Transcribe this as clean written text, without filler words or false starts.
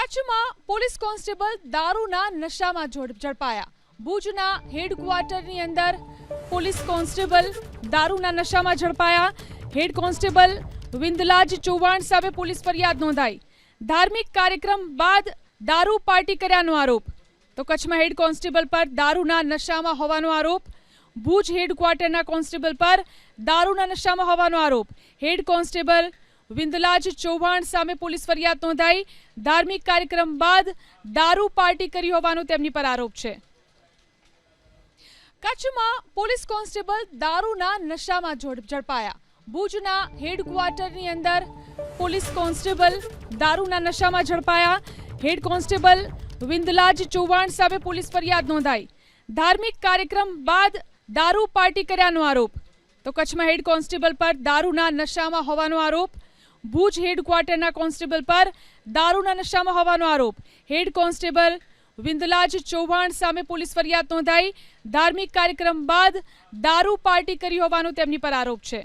કચ્છમાં police constable દારૂના નશામાં ઝડપાયા। ભુજના હેડક્વાર્ટરની અંદર પોલીસ કોન્સ્ટેબલ દારૂના નશામાં ઝડપાયા। હેડ કોન્સ્ટેબલ વિંદલાજ ચૌહાણ સામે પોલીસ ફરિયાદ નોંધાઈ। ધાર્મિક કાર્યક્રમ બાદ દારૂ પાર્ટી કર્યાનો આરોપ। તો કચ્છમાં હેડ કોન્સ્ટેબલ પર દારૂના નશામાં હોવાનો આરોપ। ભુજ હેડક્વાર્ટરના કોન્સ્ટેબલ પર દારૂના નશામાં હોવાનો આરોપ। હેડ કોન્સ્ટેબલ વિંદલાજ ચૌહાણ સામે પોલીસ ફરિયાદ નોંધાઈ। ધાર્મિક કાર્યક્રમ બાદ દારૂ પાર્ટી કરી હોવાનો તેમની પર આરોપ છે। કચ્છમાં પોલીસ કોન્સ્ટેબલ દારૂના નશામાં ઝડપાયા। ભુજના હેડક્વાર્ટરની અંદર પોલીસ કોન્સ્ટેબલ દારૂના નશામાં ઝડપાયા। હેડ કોન્સ્ટેબલ વિંદલાજ ચૌહાણ સામે પોલીસ ફરિયાદ નોંધાઈ। ધાર્મિક કાર્યક્રમ બાદ દારૂ પાર્ટી કર્યાનો આરોપ। તો કચ્છમાં હેડ કોન્સ્ટેબલ પર દારૂના નશામાં હોવાનો આરોપ। ભુજ હેડક્વાર્ટરના કોન્સ્ટેબલ પર દારૂના નશામાં હોવાનો આરોપ। હેડ કોન્સ્ટેબલ વિંદલાજ ચૌહાણ સામે પોલીસ ફરિયાદ નોંધાઈ। ધાર્મિક કાર્યક્રમ બાદ દારૂ પાર્ટી કરી હોવાનો તેમની પર આરોપ છે।